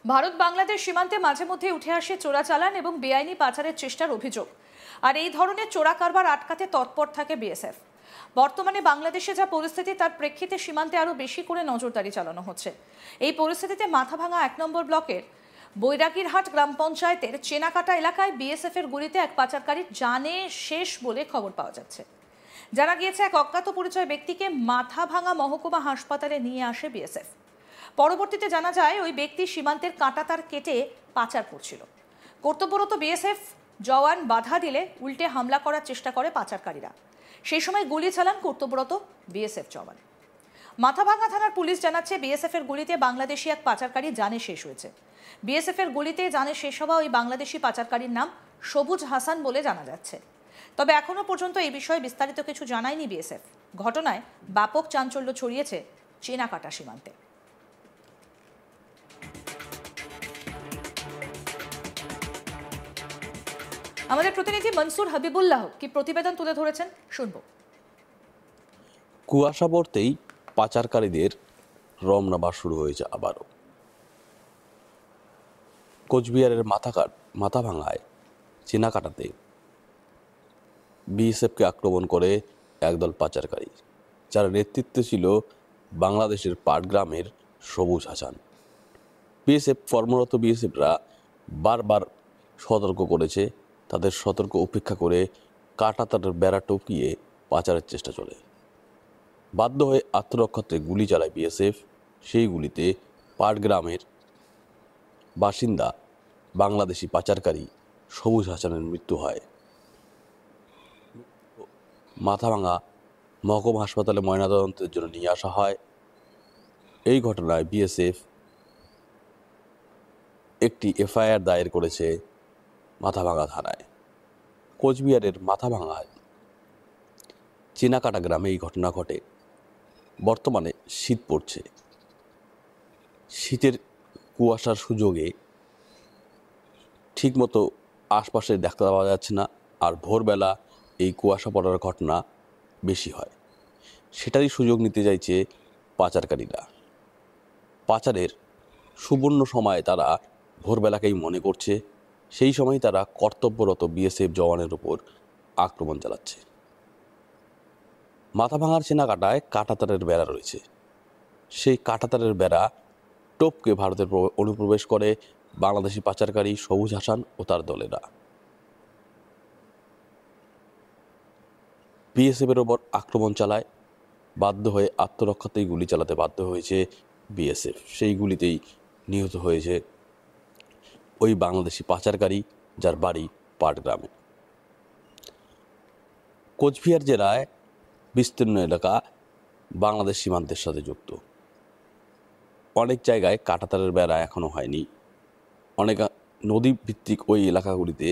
ভারত বাংলাদেশ সীমান্তে মাঝে মধ্যে উঠে আসে চোরাচালান এবং বেআইনি পাচারের চেষ্টার অভিযোগ। আর এই ধরনের চোরা কারবার আটকাতে তৎপর থাকে বিএসএফ। বর্তমানে বাংলাদেশে যা পরিস্থিতি তার প্রেক্ষিতে সীমান্তে আরও বেশি করে নজরদারি চালানো হচ্ছে। এই পরিস্থিতিতে মাথাভাঙা 1 নম্বর ব্লকের বৈরাগীরহাট গ্রাম পঞ্চায়েতের চেনাকাটা এলাকায় বিএসএফ এর গুলিতে এক পাচারকারীর জানে শেষ বলে খবর পাওয়া যাচ্ছে। জানা গিয়েছে, এক অজ্ঞাত পরিচয় ব্যক্তিকে মাথাভাঙা মহকুমা হাসপাতালে নিয়ে আসে বিএসএফ। পরবর্তীতে জানা যায় ওই ব্যক্তি সীমান্তের কাঁটাতার কেটে পাচার করছিল। কর্তব্যরত বিএসএফ জওয়ান বাধা দিলে উল্টে হামলা করার চেষ্টা করে পাচারকারীরা। সেই সময় গুলি চালান কর্তব্যরত বিএসএফ জওয়ান। মাথাভাঙা থানার পুলিশ জানাচ্ছে, বিএসএফ এর গুলিতে বাংলাদেশি এক পাচারকারী জানে শেষ হয়েছে। বিএসএফ এর গুলিতে জানে শেষ হওয়া ওই বাংলাদেশি পাচারকারীর নাম সবুজ হাসান বলে জানা যাচ্ছে। তবে এখনো পর্যন্ত এই বিষয়ে বিস্তারিত কিছু জানায়নি বিএসএফ। ঘটনায় ব্যাপক চাঞ্চল্য ছড়িয়েছে চেনাকাটা সীমান্তে। আমাদের প্রতিনিধি মনসুর হাবিবুল্লাহ কি প্রতিবেদন তুলে ধরেছেন, শুনবো। কুয়াশা পড়তেই পাচারকারীদের রমনাবার শুরু হয়েছে আবারও। কোচবিহারের মাথাভাঙায় চেনাকাটাতে বিএসএফকে আক্রমণ করে একদল পাচারকারী, যার নেতৃত্বে ছিল বাংলাদেশের পাটগ্রামের সবুজ হাসান। কর্মরত বিএসএফরা বারবার সতর্ক করেছে, তাদের সতর্ক উপেক্ষা করে কাঁটাতারের বেড়া টপকিয়ে পাচারের চেষ্টা চলে। বাধ্য হয়ে আত্মরক্ষার্থে গুলি চালায় বিএসএফ। সেই গুলিতে পাটগ্রামের বাসিন্দা বাংলাদেশি পাচারকারী সবুজ হাসানের মৃত্যু হয়। মাথাভাঙা মহকুমা হাসপাতালে ময়নাতদন্তের জন্য নিয়ে আসা হয়। এই ঘটনায় বিএসএফ একটি এফআইআর দায়ের করেছে মাথাভাঙা থানায়। কোচবিহারের মাথাভাঙায় চেনাকাটা গ্রামে এই ঘটনা ঘটে। বর্তমানে শীত পড়ছে। শীতের কুয়াশার সুযোগে ঠিকমতো আশপাশে দেখতে পাওয়া যাচ্ছে না, আর ভোরবেলা এই কুয়াশা পড়ার ঘটনা বেশি হয়। সেটারই সুযোগ নিতে চাইছে পাচারকারীরা। পাচারের সুবর্ণ সময় তারা ভোরবেলাকেই মনে করছে। সেই সময় তারা কর্তব্যরত বিএসএফ জওয়ানের উপর আক্রমণ চালাচ্ছে। মাথাভাঙার চেনাকাটায় কাঁটাতারের বেড়া রয়েছে। সেই কাঁটাতারের বেড়া টপকে ভারতের অনুপ্রবেশ করে বাংলাদেশি পাচারকারী সবুজ হাসান ও তার দলেরা। বিএসএফের ওপর আক্রমণ চালায়। বাধ্য হয়ে আত্মরক্ষাতেই গুলি চালাতে বাধ্য হয়েছে বিএসএফ। সেই গুলিতেই নিহত হয়েছে ওই বাংলাদেশি পাচারকারী, যার বাড়ি পাটগ্রামে। কোচবিহার জেলায় বিস্তীর্ণ এলাকা বাংলাদেশ সীমান্তের সাথে যুক্ত। অনেক জায়গায় কাঁটাতারের বেড়া এখনও হয়নি। অনেক নদী ভিত্তিক ওই এলাকাগুলিতে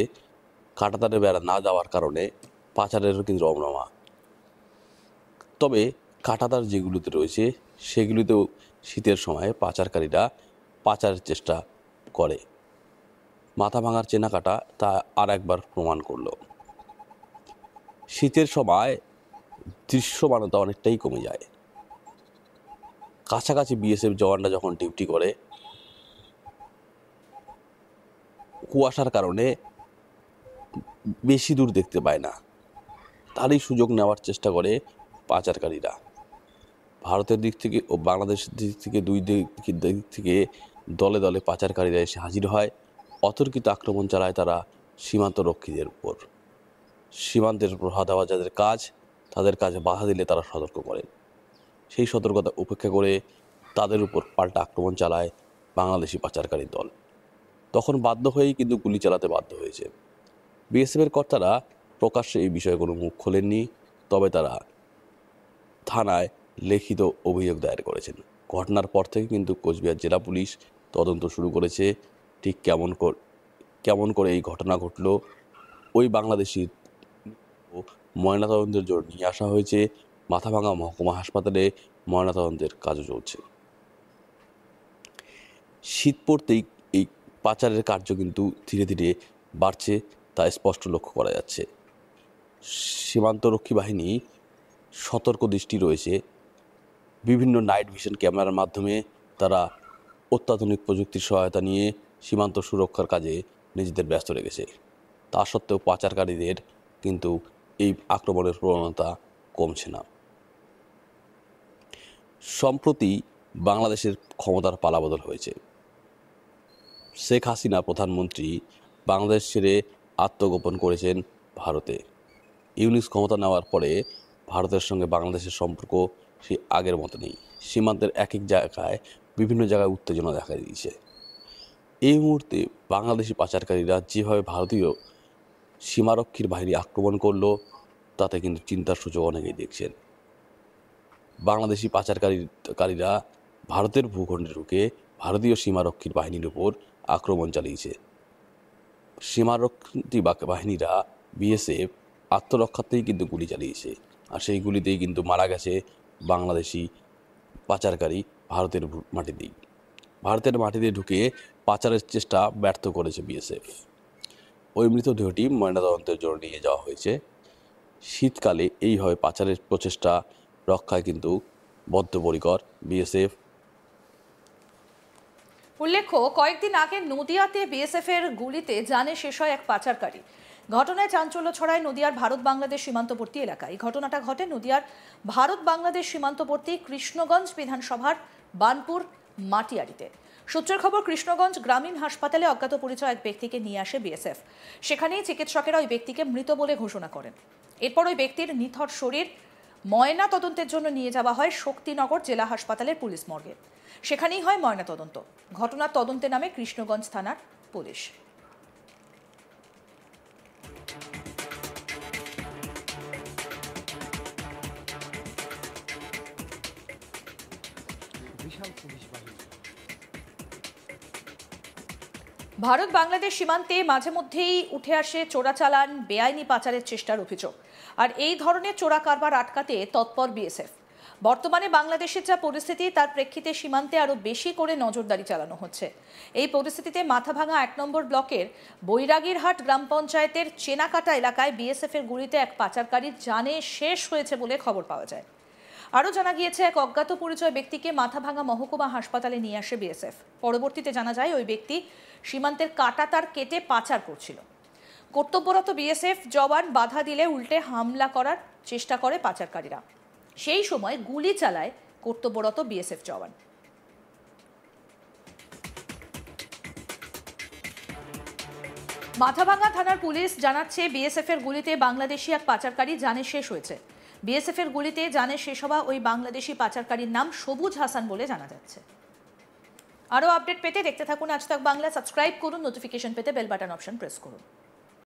কাঁটাতারের বেড়া না যাওয়ার কারণে পাচারেরও কিন্তু রমরমা। তবে কাঁটাতার যেগুলোতে রয়েছে সেগুলিতেও শীতের সময় পাচারকারীরা পাচারের চেষ্টা করে। মাথাভাঙার চেনাকাটা তা আর একবার প্রমাণ করল। শীতের সময় দৃশ্যমানতা অনেকটাই কমে যায়। কাছাকাছি বিএসএফ জওয়ানরা যখন ডিউটি করে, কুয়াশার কারণে বেশি দূর দেখতে পায় না। তারই সুযোগ নেওয়ার চেষ্টা করে পাচারকারীরা। ভারতের দিক থেকে ও বাংলাদেশের দিক থেকে দুই দিক থেকে দলে দলে পাচারকারীরা এসে হাজির হয়। অতর্কিত আক্রমণ চালায় তারা সীমান্ত রক্ষীদের উপর। সীমান্তের উপর দেওয়া যাদের কাজ, তাদের কাজে বাধা দিলে তারা সতর্ক করেন। সেই সতর্কতা উপেক্ষা করে তাদের উপর পাল্টা আক্রমণ চালায় বাংলাদেশি পাচারকারী দল। তখন বাধ্য হয়েই কিন্তু গুলি চালাতে বাধ্য হয়েছে। বিএসএফের কর্তারা প্রকাশ্যে এই বিষয়ে কোনো মুখ খোলেননি, তবে তারা থানায় লিখিত অভিযোগ দায়ের করেছেন। ঘটনার পর থেকে কিন্তু কোচবিহার জেলা পুলিশ তদন্ত শুরু করেছে। ঠিক কেমন করে এই ঘটনা ঘটল, ওই বাংলাদেশি ময়নাতদন্তের জন্য নিয়ে আসা হয়েছে মাথাভাঙা মহকুমা হাসপাতালে। ময়নাতদন্তের কাজও চলছে। শীত পড়তেই এই পাচারের কার্য কিন্তু ধীরে ধীরে বাড়ছে, তা স্পষ্ট লক্ষ্য করা যাচ্ছে। সীমান্তরক্ষী বাহিনী সতর্ক দৃষ্টি রয়েছে। বিভিন্ন নাইট ভিশন ক্যামেরার মাধ্যমে তারা অত্যাধুনিক প্রযুক্তির সহায়তা নিয়ে সীমান্ত সুরক্ষার কাজে নিজেদের ব্যস্ত রেখেছে। তা সত্ত্বেও পাচারকারীদের কিন্তু এই আক্রমণের প্রবণতা কমছে না। সম্প্রতি বাংলাদেশের ক্ষমতার পালাবদল হয়েছে। শেখ হাসিনা প্রধানমন্ত্রী বাংলাদেশ ছেড়ে আত্মগোপন করেছেন ভারতে। ইউনিস ক্ষমতা নেওয়ার পরে ভারতের সঙ্গে বাংলাদেশের সম্পর্ক সেই আগের মতো নেই। সীমান্তের এক এক জায়গায় বিভিন্ন জায়গায় উত্তেজনা দেখা দিয়েছে। এই মুহূর্তে বাংলাদেশি পাচারকারীরা যেভাবে ভারতীয় সীমারক্ষীর বাহিনী আক্রমণ করলো, তাতে কিন্তু চিন্তার সুযোগ অনেকেই দেখছেন। বাংলাদেশি পাচারকারীরা ভারতের ভূখণ্ডে ঢুকে ভারতীয় সীমারক্ষীর বাহিনীর উপর আক্রমণ চালিয়েছে। সীমারক্ষী বাহিনীরা বিএসএফ আত্মরক্ষাতেই কিন্তু গুলি চালিয়েছে, আর সেই গুলিতেই কিন্তু মারা গেছে বাংলাদেশি পাচারকারী ভারতের মাটিতে ঢুকে পাচারের চেষ্টা ব্যর্থ করেছে বিএসএফ। ওই মৃতদেহটি ময়নাতদন্তের জন্য নিয়ে যাওয়া হয়েছে। শীতকালে এইভাবে পাচারের প্রচেষ্টা রক্ষায় কিন্তু বদ্ধপরিকর বিএসএফ। উল্লেখ্য, কয়েকদিন আগে নদিয়াতে বিএসএফ এর গুলিতে জানে শেষ হয় এক পাচারকারী। ঘটনায় চাঞ্চল্য ছড়ায় নদিয়ার ভারত বাংলাদেশ সীমান্তবর্তী এলাকায়। ঘটনাটা ঘটে নদিয়ার ভারত বাংলাদেশ সীমান্তবর্তী কৃষ্ণগঞ্জ বিধানসভার বানপুর মাটিয়ারিতে। সূত্রের খবর, কৃষ্ণগঞ্জ গ্রামীণ হাসপাতালে অজ্ঞাত পরিচয় এক ব্যক্তিকে নিয়ে আসে বিএসএফ। সেখানেই চিকিৎসকেরা ওই ব্যক্তিকে মৃত বলে ঘোষণা করেন। এরপর ওই ব্যক্তির নিথর শরীর ময়না তদন্তের জন্য নিয়ে যাওয়া হয় শক্তিনগর জেলা হাসপাতালের পুলিশ মর্গে। সেখানেই হয় ময়না তদন্ত। ঘটনার তদন্তে নামে কৃষ্ণগঞ্জ থানার পুলিশ। ভারত বাংলাদেশ সীমান্তে মাঝে মধ্যেই উঠে আসে চোরাচালান, বেআইনি পাচারের চেষ্টার অভিযোগ। আর এই ধরনের চোরা কারবার আটকাতে তৎপর বিএসএফ। বর্তমানে বাংলাদেশের যা পরিস্থিতি, তার প্রেক্ষিতে সীমান্তে আরও বেশি করে নজরদারি চালানো হচ্ছে। এই পরিস্থিতিতে মাথাভাঙা 1 নম্বর ব্লকের বৈরাগীরহাট গ্রাম পঞ্চায়েতের চেনাকাটা এলাকায় বিএসএফ এর গুলিতে এক পাচারকারীর জানে শেষ হয়েছে বলে খবর পাওয়া যায়। আরও জানা গিয়েছে, এক অজ্ঞাত পরিচয় ব্যক্তিকে মাথাভাঙা মহকুমা হাসপাতালে নিয়ে আসে বিএসএফ। পরবর্তীতে জানা যায় ওই ব্যক্তি সীমান্তের কাঁটাতার কেটে পাচার করছিল। কর্তব্যরত বিএসএফ জওয়ান বাধা দিলে উল্টে হামলা করার চেষ্টা করে পাচারকারীরা। সেই সময় গুলি চালায় কর্তব্যরত বিএসএফ জওয়ান। মাথাভাঙা থানার পুলিশ জানাচ্ছে, বিএসএফ এর গুলিতে বাংলাদেশি এক পাচারকারী জানে শেষ হয়েছে। বিএসএফ এর গুলিতে জানে শেষ হওয়া ওই বাংলাদেশি পাচারকারীর নাম সবুজ হাসান বলে জানা যাচ্ছে। আরও আপডেট পেতে দেখতে থাকুন আজ তাক বাংলা। সাবস্ক্রাইব করুন, নোটিফিকেশন পেতে বেল বাটন অপশন প্রেস করুন।